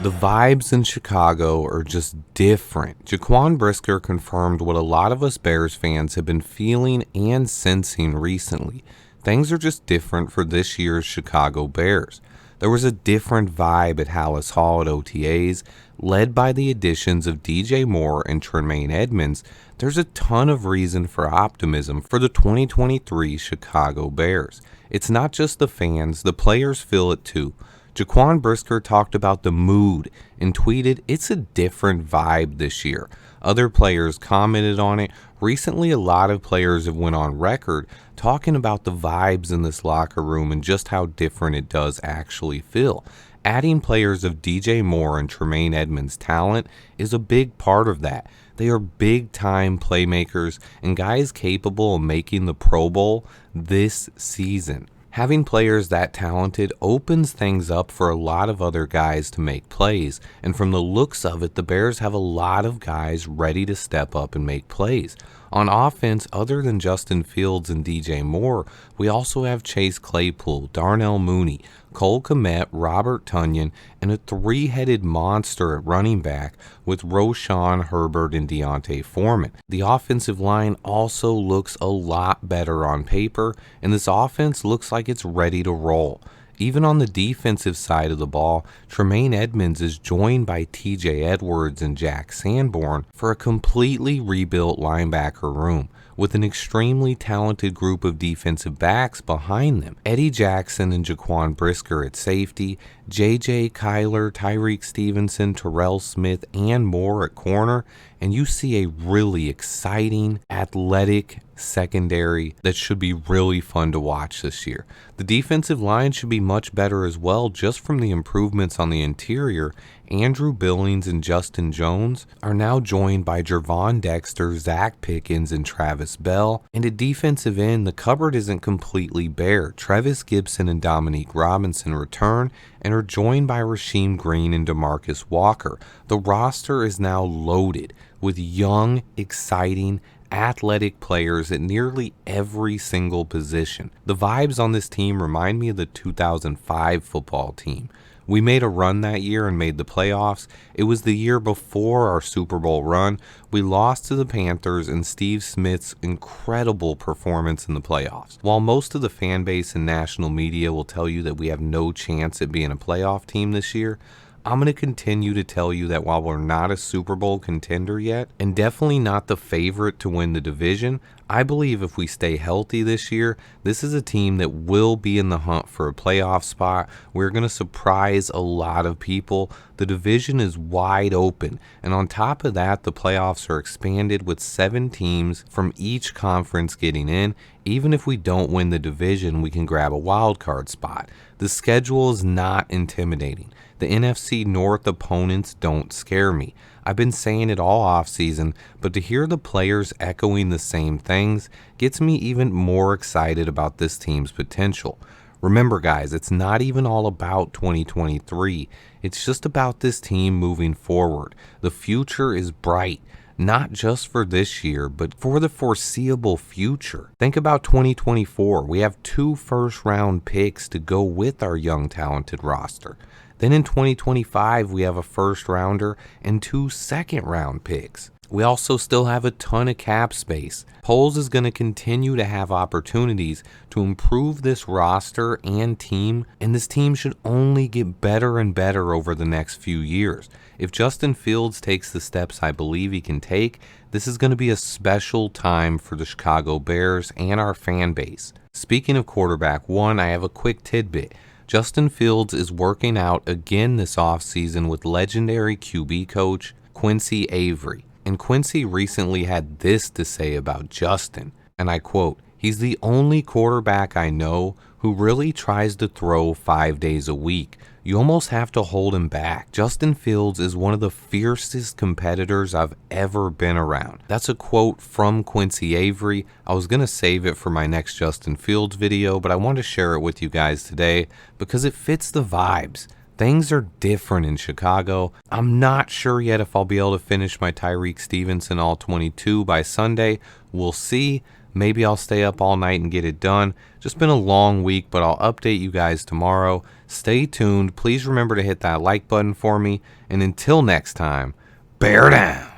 The vibes in Chicago are just different. Jaquan Brisker confirmed what a lot of us Bears fans have been feeling and sensing recently. Things are just different for this year's Chicago Bears. There was a different vibe at Hallis Hall at OTAs, led by the additions of DJ Moore and Tremaine Edmunds. There's a ton of reason for optimism for the 2023 Chicago Bears. It's not just the fans, the players feel it too. Jaquan Brisker talked about the mood and tweeted, "It's a different vibe this year." Other players commented on it. Recently, a lot of players have went on record talking about the vibes in this locker room and just how different it does actually feel. Adding players of DJ Moore and Tremaine Edmunds' talent is a big part of that. They are big-time playmakers and guys capable of making the Pro Bowl this season. Having players that talented opens things up for a lot of other guys to make plays, and from the looks of it, the Bears have a lot of guys ready to step up and make plays. On offense, other than Justin Fields and DJ Moore, we also have Chase Claypool, Darnell Mooney, Cole Kmet, Robert Tonyan, and a three-headed monster at running back with Roshan, Herbert, and Deontay Foreman. The offensive line also looks a lot better on paper, and this offense looks like it's ready to roll. Even on the defensive side of the ball, Tremaine Edmunds is joined by TJ Edwards and Jack Sanborn for a completely rebuilt linebacker room, with an extremely talented group of defensive backs behind them. Eddie Jackson and Jaquan Brisker at safety, JJ Kyler, Tyreek Stevenson, Terrell Smith, and more at corner, and you see a really exciting, athletic secondary that should be really fun to watch this year. The defensive line should be much better as well, just from the improvements on the interior. Andrew Billings and Justin Jones are now joined by Gervon Dexter, Zach Pickens, and Travis Bell. And at defensive end, the cupboard isn't completely bare. Trevis Gibson and Dominique Robinson return and are joined by Rasheem Green and DeMarcus Walker. The roster is now loaded with young, exciting, athletic players at nearly every single position. The vibes on this team remind me of the 2005 football team. We made a run that year and made the playoffs. It was the year before our Super Bowl run. We lost to the Panthers and Steve Smith's incredible performance in the playoffs. While most of the fan base and national media will tell you that we have no chance at being a playoff team this year, I'm going to continue to tell you that while we're not a Super Bowl contender yet, and definitely not the favorite to win the division, I believe if we stay healthy this year, this is a team that will be in the hunt for a playoff spot. We're going to surprise a lot of people. The division is wide open, and on top of that, the playoffs are expanded with 7 teams from each conference getting in. Even if we don't win the division, we can grab a wild card spot. The schedule is not intimidating. The NFC North opponents don't scare me. I've been saying it all offseason, but to hear the players echoing the same things gets me even more excited about this team's potential. Remember, guys, it's not even all about 2023. It's just about this team moving forward. The future is bright, not just for this year, but for the foreseeable future. Think about 2024. We have 2 first-round picks to go with our young, talented roster. Then in 2025, we have a first-rounder and 2 second-round picks. We also still have a ton of cap space. Poles is going to continue to have opportunities to improve this roster and team, and this team should only get better and better over the next few years. If Justin Fields takes the steps I believe he can take, this is going to be a special time for the Chicago Bears and our fan base. Speaking of quarterback 1, I have a quick tidbit. Justin Fields is working out again this offseason with legendary QB coach Quincy Avery. And Quincy recently had this to say about Justin, and I quote, "He's the only quarterback I know who really tries to throw 5 days a week. You almost have to hold him back. Justin Fields is one of the fiercest competitors I've ever been around." That's a quote from Quincy Avery. I was going to save it for my next Justin Fields video, but I want to share it with you guys today because it fits the vibes. Things are different in Chicago. I'm not sure yet if I'll be able to finish my Tyreek Stevenson all 22 by Sunday. We'll see. Maybe I'll stay up all night and get it done. Just been a long week, but I'll update you guys tomorrow. Stay tuned. Please remember to hit that like button for me. And until next time, bear down.